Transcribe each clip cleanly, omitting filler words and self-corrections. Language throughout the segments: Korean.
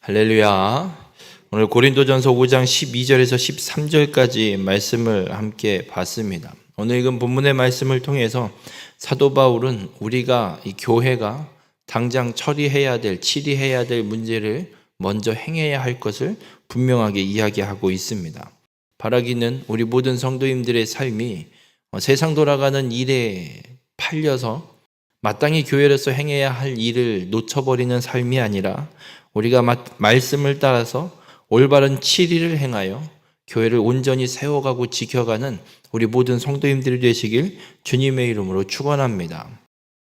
할렐루야. 오늘 고린도전서 5장 12절에서 13절까지 말씀을 함께 봤습니다. 오늘 읽은 본문의 말씀을 통해서 사도 바울은 우리가 이 교회가 당장 처리해야 될, 치리해야 될 문제를 먼저 행해야 할 것을 분명하게 이야기하고 있습니다. 바라기는 우리 모든 성도님들의 삶이 세상 돌아가는 일에 팔려서 마땅히 교회로서 행해야 할 일을 놓쳐버리는 삶이 아니라 우리가 말씀을 따라서 올바른 치리를 행하여 교회를 온전히 세워가고 지켜가는 우리 모든 성도님들이 되시길 주님의 이름으로 축원합니다.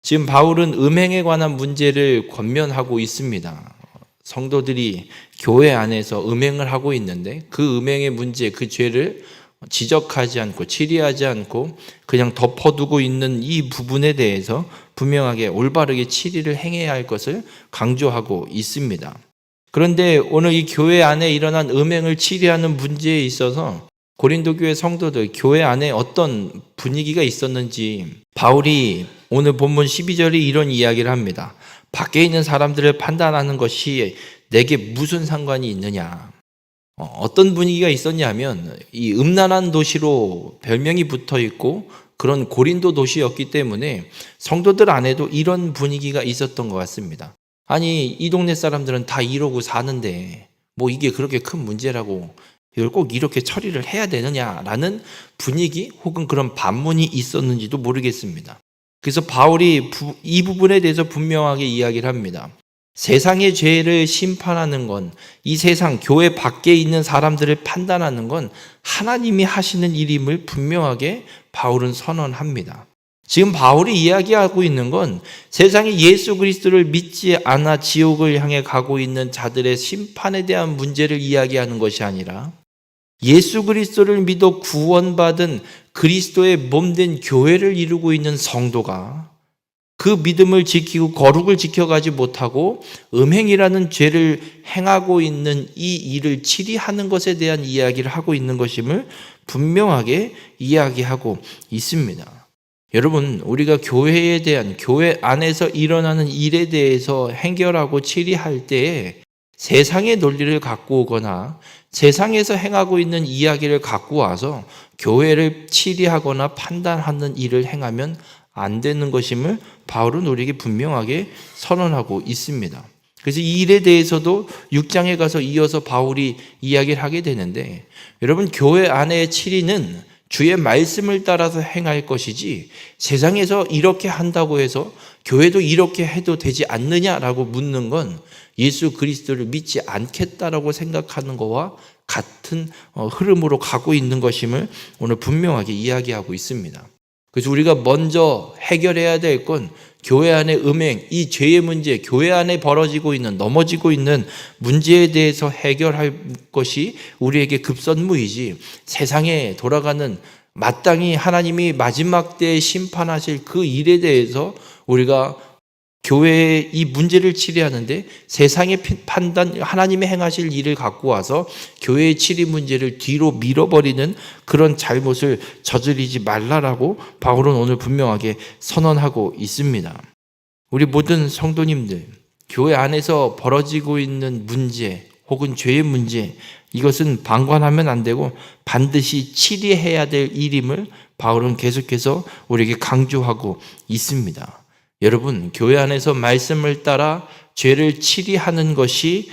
지금 바울은 음행에 관한 문제를 권면하고 있습니다. 성도들이 교회 안에서 음행을 하고 있는데 그 음행의 문제, 그 죄를 지적하지 않고 치리하지 않고 그냥 덮어두고 있는 이 부분에 대해서 분명하게 올바르게 치리를 행해야 할 것을 강조하고 있습니다. 그런데 오늘 이 교회 안에 일어난 음행을 치리하는 문제에 있어서 고린도 교회 성도들, 교회 안에 어떤 분위기가 있었는지 바울이 오늘 본문 12절에 이런 이야기를 합니다. 밖에 있는 사람들을 판단하는 것이 내게 무슨 상관이 있느냐. 어떤 분위기가 있었냐면 이 음란한 도시로 별명이 붙어 있고 그런 고린도 도시였기 때문에 성도들 안에도 이런 분위기가 있었던 것 같습니다. 아니, 이 동네 사람들은 다 이러고 사는데 뭐 이게 그렇게 큰 문제라고 이걸 꼭 이렇게 처리를 해야 되느냐라는 분위기 혹은 그런 반문이 있었는지도 모르겠습니다. 그래서 바울이 이 부분에 대해서 분명하게 이야기를 합니다. 세상의 죄를 심판하는 건, 이 세상 교회 밖에 있는 사람들을 판단하는 건 하나님이 하시는 일임을 분명하게 바울은 선언합니다. 지금 바울이 이야기하고 있는 건 세상에 예수 그리스도를 믿지 않아 지옥을 향해 가고 있는 자들의 심판에 대한 문제를 이야기하는 것이 아니라 예수 그리스도를 믿어 구원받은 그리스도의 몸된 교회를 이루고 있는 성도가 그 믿음을 지키고 거룩을 지켜가지 못하고 음행이라는 죄를 행하고 있는 이 일을 치리하는 것에 대한 이야기를 하고 있는 것임을 분명하게 이야기하고 있습니다. 여러분, 우리가 교회에 대한, 교회 안에서 일어나는 일에 대해서 해결하고 치리할 때에 세상의 논리를 갖고 오거나 세상에서 행하고 있는 이야기를 갖고 와서 교회를 치리하거나 판단하는 일을 행하면 안 되는 것임을 바울은 우리에게 분명하게 선언하고 있습니다. 그래서 이 일에 대해서도 6장에 가서 이어서 바울이 이야기를 하게 되는데, 여러분, 교회 안의 치리는 주의 말씀을 따라서 행할 것이지 세상에서 이렇게 한다고 해서 교회도 이렇게 해도 되지 않느냐라고 묻는 건 예수 그리스도를 믿지 않겠다라고 생각하는 것과 같은 흐름으로 가고 있는 것임을 오늘 분명하게 이야기하고 있습니다. 그래서 우리가 먼저 해결해야 될 건 교회 안의 음행, 이 죄의 문제, 교회 안에 벌어지고 있는, 넘어지고 있는 문제에 대해서 해결할 것이 우리에게 급선무이지 세상에 돌아가는 마땅히 하나님이 마지막 때에 심판하실 그 일에 대해서 우리가 교회의 이 문제를 치리하는데 세상의 판단, 하나님의 행하실 일을 갖고 와서 교회의 치리 문제를 뒤로 밀어버리는 그런 잘못을 저지르지 말라라고 바울은 오늘 분명하게 선언하고 있습니다. 우리 모든 성도님들, 교회 안에서 벌어지고 있는 문제 혹은 죄의 문제, 이것은 방관하면 안 되고 반드시 치리해야 될 일임을 바울은 계속해서 우리에게 강조하고 있습니다. 여러분, 교회 안에서 말씀을 따라 죄를 치리하는 것이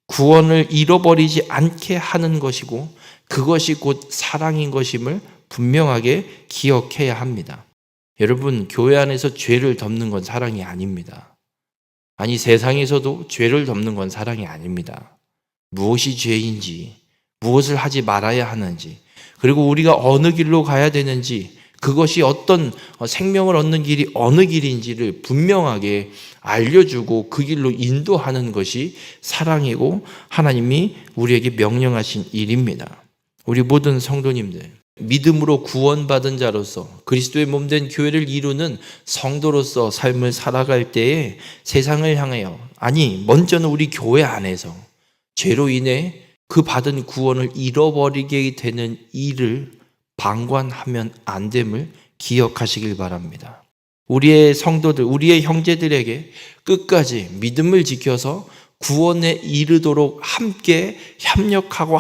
구원을 잃어버리지 않게 하는 것이고 그것이 곧 사랑인 것임을 분명하게 기억해야 합니다. 여러분, 교회 안에서 죄를 덮는 건 사랑이 아닙니다. 아니, 세상에서도 죄를 덮는 건 사랑이 아닙니다. 무엇이 죄인지, 무엇을 하지 말아야 하는지, 그리고 우리가 어느 길로 가야 되는지, 그것이 어떤 생명을 얻는 길이 어느 길인지를 분명하게 알려주고 그 길로 인도하는 것이 사랑이고 하나님이 우리에게 명령하신 일입니다. 우리 모든 성도님들, 믿음으로 구원받은 자로서 그리스도의 몸된 교회를 이루는 성도로서 삶을 살아갈 때에 세상을 향하여, 아니 먼저는 우리 교회 안에서 죄로 인해 그 받은 구원을 잃어버리게 되는 일을 방관하면 안 됨을 기억하시길 바랍니다. 우리의 성도들, 우리의 형제들에게 끝까지 믿음을 지켜서 구원에 이르도록 함께 협력하고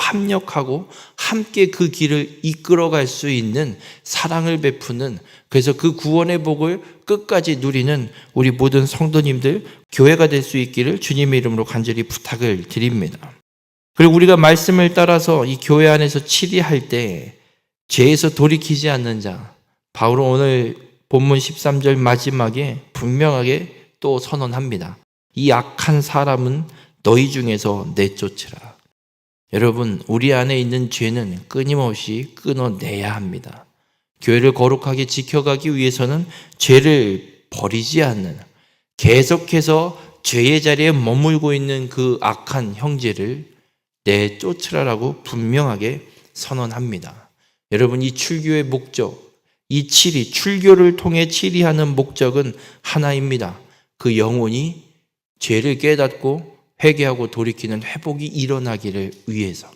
함께 그 길을 이끌어갈 수 있는 사랑을 베푸는, 그래서 그 구원의 복을 끝까지 누리는 우리 모든 성도님들, 교회가 될 수 있기를 주님의 이름으로 간절히 부탁을 드립니다. 그리고 우리가 말씀을 따라서 이 교회 안에서 치리할 때 죄에서 돌이키지 않는 자, 바울은 오늘 본문 13절 마지막에 분명하게 또 선언합니다. 이 악한 사람은 너희 중에서 내쫓으라. 여러분, 우리 안에 있는 죄는 끊임없이 끊어내야 합니다. 교회를 거룩하게 지켜가기 위해서는 죄를 버리지 않는, 계속해서 죄의 자리에 머물고 있는 그 악한 형제를 내쫓으라라고 분명하게 선언합니다. 여러분, 이 출교의 목적, 이 치리, 출교를 통해 치리하는 목적은 하나입니다. 그 영혼이 죄를 깨닫고 회개하고 돌이키는 회복이 일어나기를 위해서.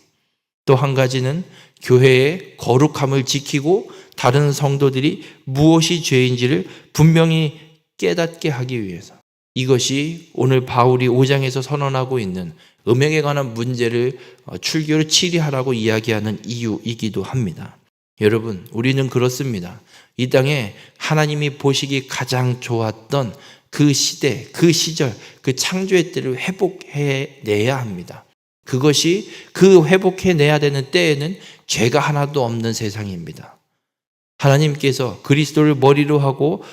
또 한 가지는 교회의 거룩함을 지키고 다른 성도들이 무엇이 죄인지를 분명히 깨닫게 하기 위해서. 이것이 오늘 바울이 5장에서 선언하고 있는 음행에 관한 문제를 출교를 치리하라고 이야기하는 이유이기도 합니다. 여러분, 우리는 그렇습니다. 이 땅에 하나님이 보시기 가장 좋았던 그 시대, 그 시절, 그 창조의 때를 회복해내야 합니다. 그것이 그 회복해내야 되는 때에는 죄가 하나도 없는 세상입니다. 하나님께서 그리스도를 머리로 하고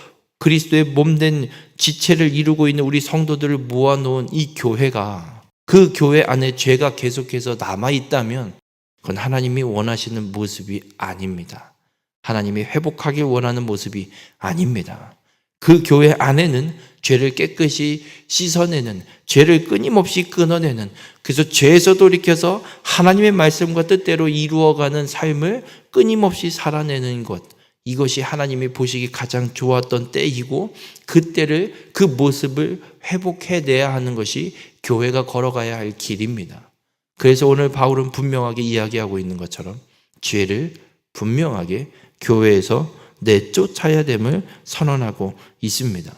그리스도의 몸된 지체를 이루고 있는 우리 성도들을 모아놓은 이 교회가, 그 교회 안에 죄가 계속해서 남아있다면 그건 하나님이 원하시는 모습이 아닙니다. 하나님이 회복하길 원하는 모습이 아닙니다. 그 교회 안에는 죄를 깨끗이 씻어내는, 죄를 끊임없이 끊어내는, 그래서 죄에서 돌이켜서 하나님의 말씀과 뜻대로 이루어가는 삶을 끊임없이 살아내는 것, 이것이 하나님이 보시기 가장 좋았던 때이고, 그때를, 그 모습을 회복해내야 하는 것이 교회가 걸어가야 할 길입니다. 그래서 오늘 바울은 분명하게 이야기하고 있는 것처럼 죄를 분명하게 교회에서 내쫓아야 됨을 선언하고 있습니다.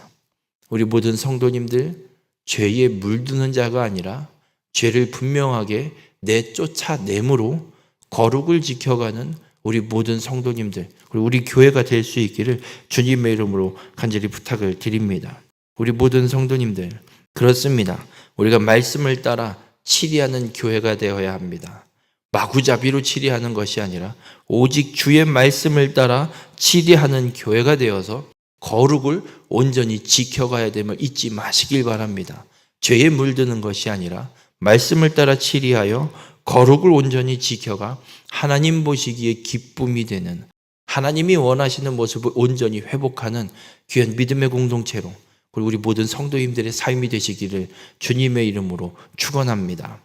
우리 모든 성도님들, 죄에 물드는 자가 아니라 죄를 분명하게 내쫓아내므로 거룩을 지켜가는 우리 모든 성도님들, 그리고 우리 교회가 될 수 있기를 주님의 이름으로 간절히 부탁을 드립니다. 우리 모든 성도님들, 그렇습니다. 우리가 말씀을 따라 치리하는 교회가 되어야 합니다. 마구잡이로 치리하는 것이 아니라 오직 주의 말씀을 따라 치리하는 교회가 되어서 거룩을 온전히 지켜가야 됨을 잊지 마시길 바랍니다. 죄에 물드는 것이 아니라 말씀을 따라 치리하여 거룩을 온전히 지켜가 하나님 보시기에 기쁨이 되는, 하나님이 원하시는 모습을 온전히 회복하는 귀한 믿음의 공동체로, 그리고 우리 모든 성도님들의 삶이 되시기를 주님의 이름으로 축원합니다.